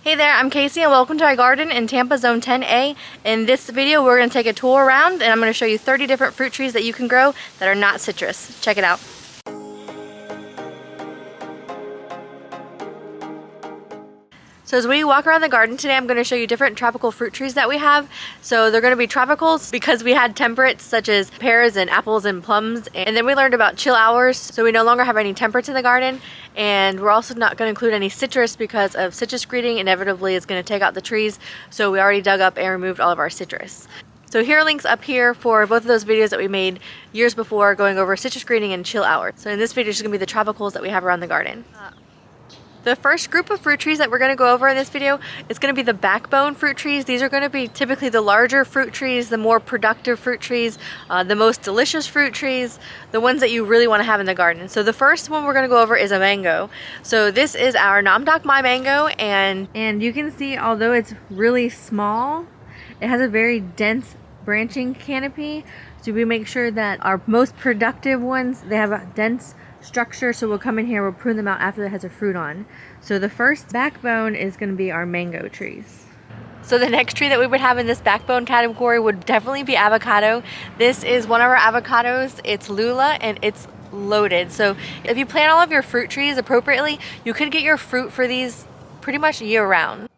Hey there, I'm Casey and welcome to my garden in Tampa Zone 10A. In this video we're going to take a tour around and I'm going to show you 30 different fruit trees that you can grow that are not citrus. Check it out. So as we walk around the garden today, I'm going to show you different tropical fruit trees that we have. So they're going to be tropicals because we had temperates such as pears and apples and plums. And then we learned about chill hours, so we no longer have any temperates in the garden. And we're also not going to include any citrus because of citrus greeting inevitably is going to take out the trees. So we already dug up and removed all of our citrus. So here are links up here for both of those videos that we made years before going over citrus greeting and chill hours. So in this video, it's just going to be the tropicals that we have around the garden. The first group of fruit trees that we're going to go over in this video is going to be the backbone fruit trees. These are going to be typically the larger fruit trees, the more productive fruit trees, the most delicious fruit trees, the ones that you really want to have in the garden. So the first one we're going to go over is a mango. So this is our Nam Doc Mai mango, and you can see although it's really small, it has a very dense branching canopy. So we make sure that our most productive ones, they have a dense structure, so we'll come in here, we'll prune them out after it has a fruit on. So the first backbone is going to be our mango trees. So the next tree that we would have in this backbone category would definitely be avocado. This is one of our avocados. It's Lula and it's loaded. So if you plant all of your fruit trees appropriately, you could get your fruit for these pretty much year round.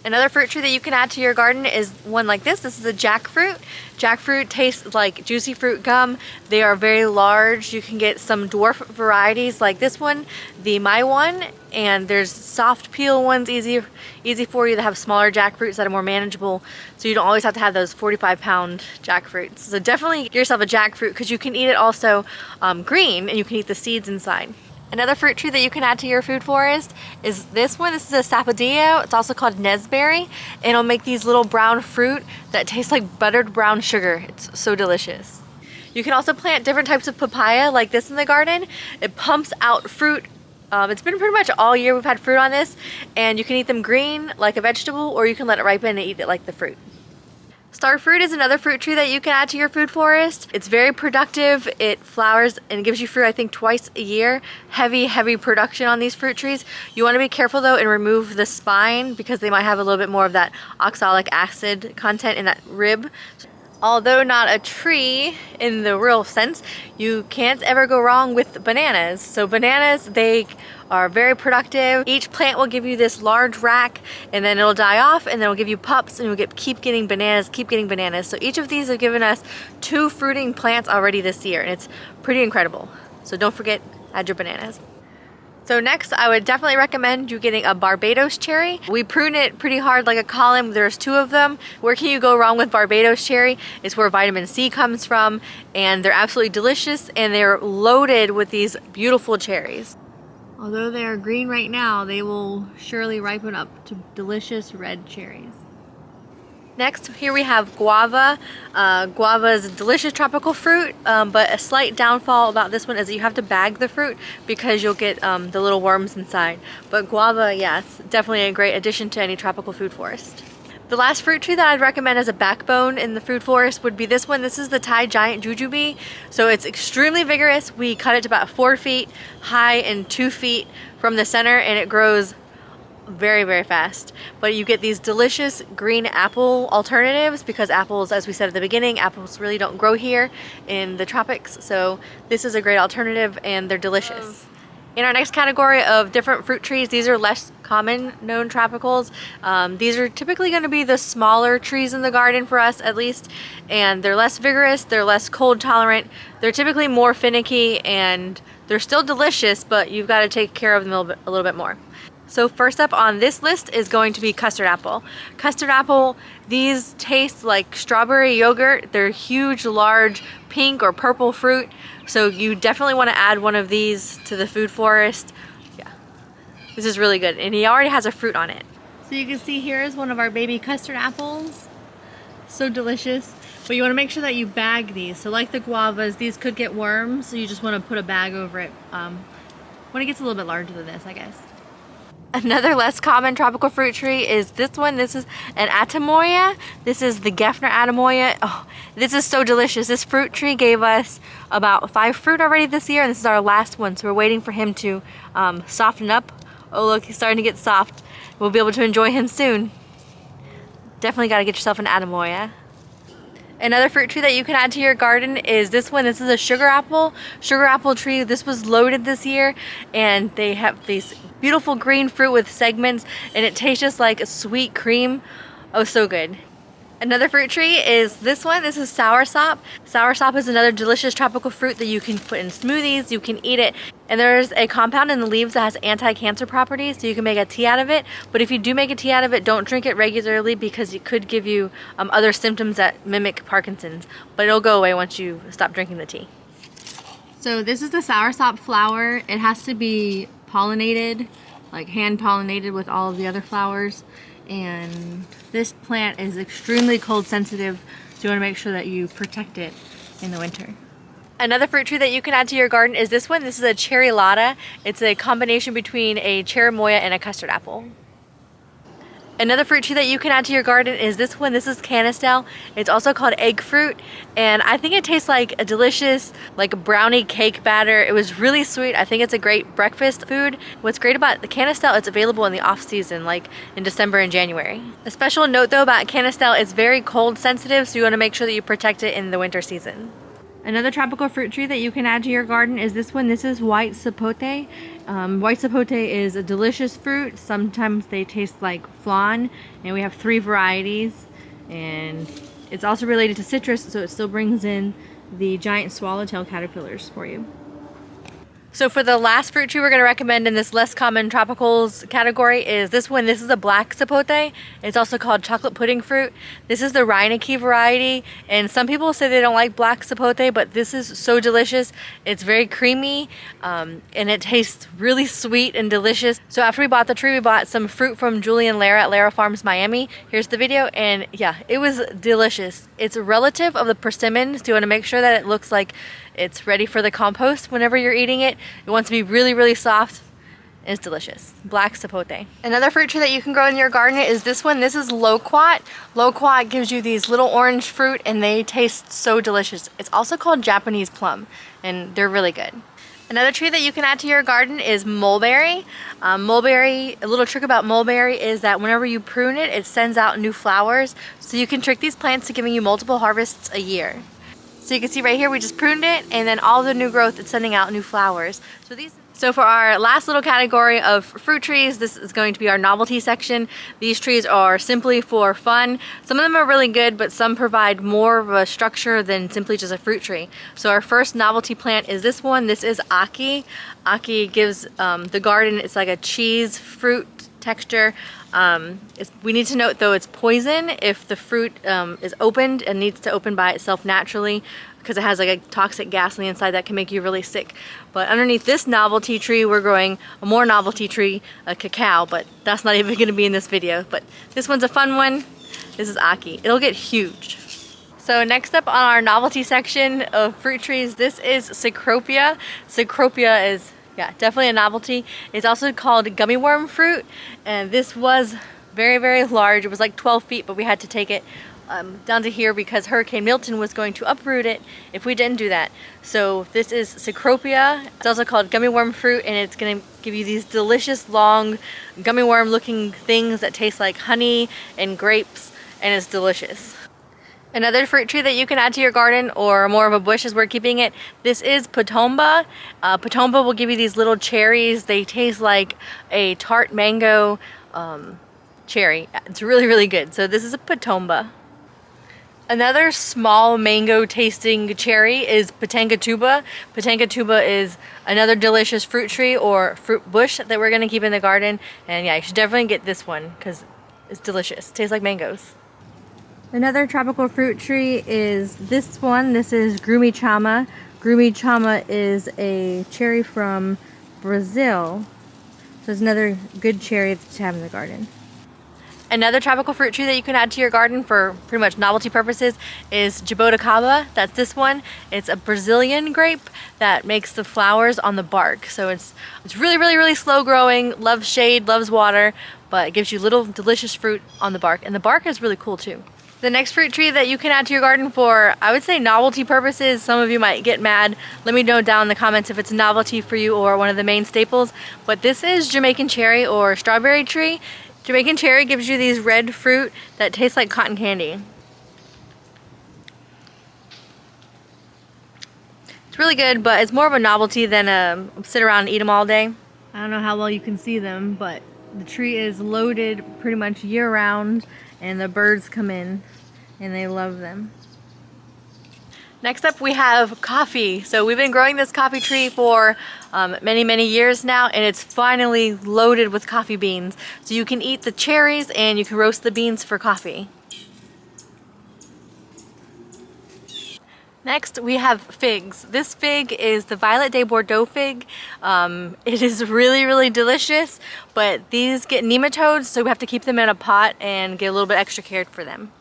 Another fruit tree that you can add to your garden is one like this. This is a jackfruit. Jackfruit tastes like juicy fruit gum. They are very large. You can get some dwarf varieties like this one, the My one, and there's soft peel ones, easy for you, that have smaller jackfruits that are more manageable, so you don't always have to have those 45-pound jackfruits. So definitely get yourself a jackfruit because you can eat it also green, and you can eat the seeds inside. Another fruit tree that you can add to your food forest is this one. This is a sapodillo. It's also called Nesberry. And it'll make these little brown fruit that taste like buttered brown sugar. It's so delicious. You can also plant different types of papaya like this in the garden. It pumps out fruit. It's been pretty much all year we've had fruit on this, and you can eat them green like a vegetable, or you can let it ripen and eat it like the fruit. Star fruit is another fruit tree that you can add to your food forest. It's very productive. It flowers and gives you fruit, I think, twice a year. Heavy production on these fruit trees. You want to be careful though and remove the spine because they might have a little bit more of that oxalic acid content in that rib. Although not a tree in the real sense, you can't ever go wrong with bananas. So bananas, they are very productive. Each plant will give you this large rack, and then it'll die off, and then it'll give you pups, and you'll keep getting bananas. So each of these have given us 2 fruiting plants already this year, and it's pretty incredible. So don't forget, add your bananas. So next, I would definitely recommend you getting a Barbados cherry. We prune it pretty hard like a column. There's 2 of them. Where can you go wrong with Barbados cherry? It's where vitamin C comes from, and they're absolutely delicious, and they're loaded with these beautiful cherries. Although they are green right now, they will surely ripen up to delicious red cherries. Next, here we have guava. Guava is a delicious tropical fruit, but a slight downfall about this one is that you have to bag the fruit because you'll get the little worms inside. But guava, yes, definitely a great addition to any tropical food forest. The last fruit tree that I'd recommend as a backbone in the food forest would be this one. This is the Thai giant jujube. So it's extremely vigorous. We cut it to about 4 feet high and 2 feet from the center, and it grows very fast. But you get these delicious green apple alternatives because apples, as we said at the beginning, apples really don't grow here in the tropics. So this is a great alternative, and they're delicious. In our next category of different fruit trees, these are less common known tropicals. These are typically going to be the smaller trees in the garden for us, at least, and they're less vigorous, they're less cold tolerant, they're typically more finicky, and they're still delicious, but you've got to take care of them a little bit more. So first up on this list is going to be custard apple. Custard apple, these taste like strawberry yogurt. They're huge, large, pink or purple fruit. So you definitely want to add one of these to the food forest. Yeah, this is really good. And he already has a fruit on it. So you can see here is one of our baby custard apples. So delicious. But you want to make sure that you bag these. So like the guavas, these could get worms. So you just want to put a bag over it when it gets a little bit larger than this, I guess. Another less common tropical fruit tree is this one. This is an Atamoya. This is the Geffner Atamoya. Oh, this is so delicious. This fruit tree gave us about 5 fruit already this year, and this is our last one. So we're waiting for him to soften up Oh look, he's starting to get soft. We'll be able to enjoy him soon. Definitely gotta get yourself an attaboy, yeah? Another fruit tree that you can add to your garden is this one. This is a sugar apple. Sugar apple tree. This was loaded this year, and they have these beautiful green fruit with segments, and it tastes just like a sweet cream. Oh, so good. Another fruit tree is this one. This is soursop. Soursop is another delicious tropical fruit that you can put in smoothies. You can eat it. And there's a compound in the leaves that has anti-cancer properties, so you can make a tea out of it. But if you do make a tea out of it, don't drink it regularly because it could give you other symptoms that mimic Parkinson's. But it'll go away once you stop drinking the tea. So this is the soursop flower. It has to be pollinated, like hand pollinated with all of the other flowers. And this plant is extremely cold sensitive, so you want to make sure that you protect it in the winter. Another fruit tree that you can add to your garden is this one. This is a cherry lotta. It's a combination between a cherimoya and a custard apple. Another fruit tree that you can add to your garden is this one. This is canistel. It's also called egg fruit, and I think it tastes like a delicious like a brownie cake batter. It was really sweet. I think it's a great breakfast food. What's great about the canistel, it's available in the off season, like in December and January. A special note though about canistel, it's very cold sensitive, so you want to make sure that you protect it in the winter season. Another tropical fruit tree that you can add to your garden is this one. This is white sapote. White sapote is a delicious fruit. Sometimes they taste like flan, and we have 3 varieties. And it's also related to citrus, so it still brings in the giant swallowtail caterpillars for you. So for the last fruit tree we're going to recommend in this less common tropicals category is this one. This is a black sapote. It's also called chocolate pudding fruit. This is the Reineke variety, and some people say they don't like black sapote, but this is so delicious. It's very creamy, and it tastes really sweet and delicious. So after we bought the tree, we bought some fruit from Julie and Lara at Lara Farms Miami. Here's the video, and yeah, it was delicious. It's a relative of the persimmon, so you want to make sure that it looks like it's ready for the compost whenever you're eating it. It wants to be really, really soft. It's delicious. Black sapote. Another fruit tree that you can grow in your garden is this one. This is loquat. Loquat gives you these little orange fruit, and they taste so delicious. It's also called Japanese plum, and they're really good. Another tree that you can add to your garden is mulberry. Mulberry, a little trick about mulberry is that whenever you prune it, it sends out new flowers. So you can trick these plants to giving you multiple harvests a year. So you can see right here, we just pruned it, and then all the new growth, it's sending out new flowers. So for our last little category of fruit trees, this is going to be our novelty section. These trees are simply for fun. Some of them are really good, but some provide more of a structure than simply just a fruit tree. So our first novelty plant is this one. This is Aki. Aki gives the garden, it's like a cheese fruit texture. We need to note though, it's poison if the fruit is opened and needs to open by itself naturally, because it has like a toxic gas on the inside that can make you really sick. But underneath this novelty tree, we're growing a more novelty tree, a cacao, but that's not even going to be in this video. But this one's a fun one. This is Aki. It'll get huge. So next up on our novelty section of fruit trees, this is Cecropia. Cecropia is definitely a novelty. It's also called gummy worm fruit, and this was very, very large. It was like 12 feet, but we had to take it down to here because Hurricane Milton was going to uproot it if we didn't do that. So this is Cecropia. It's also called gummy worm fruit, and it's going to give you these delicious long gummy worm looking things that taste like honey and grapes, and it's delicious. Another fruit tree that you can add to your garden, or more of a bush as we're keeping it, this is Patomba. Patomba will give you these little cherries. They taste like a tart mango cherry. It's really, really good. So this is a Patomba. Another small mango tasting cherry is Patangatuba. Patangatuba is another delicious fruit tree or fruit bush that we're going to keep in the garden. And yeah, you should definitely get this one because it's delicious. It tastes like mangoes. Another tropical fruit tree is this one. This is Grumichama. Grumichama is a cherry from Brazil. So it's another good cherry to have in the garden. Another tropical fruit tree that you can add to your garden for pretty much novelty purposes is Jaboticaba. That's this one. It's a Brazilian grape that makes the flowers on the bark. So it's really, really, really slow growing, loves shade, loves water, but it gives you little delicious fruit on the bark. And the bark is really cool too. The next fruit tree that you can add to your garden for, I would say, novelty purposes. Some of you might get mad. Let me know down in the comments if it's a novelty for you or one of the main staples. But this is Jamaican cherry or strawberry tree. Jamaican cherry gives you these red fruit that taste like cotton candy. It's really good, but it's more of a novelty than a sit around and eat them all day. I don't know how well you can see them, but the tree is loaded pretty much year round, and the birds come in and they love them. Next up we have coffee. So we've been growing this coffee tree for many years now, and it's finally loaded with coffee beans. So you can eat the cherries and you can roast the beans for coffee. Next we have figs. This fig is the Violet de Bordeaux fig. It is really delicious, but these get nematodes, so we have to keep them in a pot and get a little bit extra cared for them.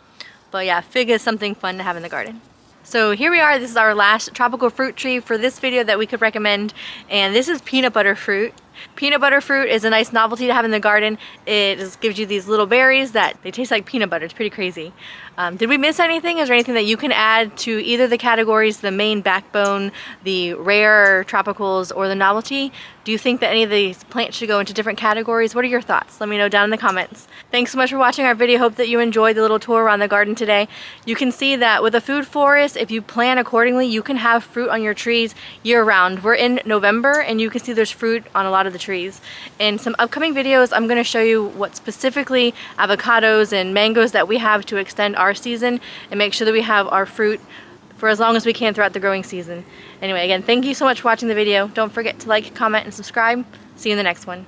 But yeah, fig is something fun to have in the garden. So here we are, this is our last tropical fruit tree for this video that we could recommend, and this is peanut butter fruit. Peanut butter fruit is a nice novelty to have in the garden. It just gives you these little berries that they taste like peanut butter. It's pretty crazy. Did we miss anything? Is there anything that you can add to either the categories, the main backbone, the rare tropicals, or the novelty? Do you think that any of these plants should go into different categories? What are your thoughts? Let me know down in the comments. Thanks so much for watching our video. Hope that you enjoyed the little tour around the garden today. You can see that with a food forest, if you plan accordingly, you can have fruit on your trees year round. We're in November and you can see there's fruit on a lot of the trees. In some upcoming videos, I'm going to show you what specifically avocados and mangoes that we have to extend our season and make sure that we have our fruit for as long as we can throughout the growing season. Anyway, again, thank you so much for watching the video. Don't forget to like, comment, and subscribe. See you in the next one.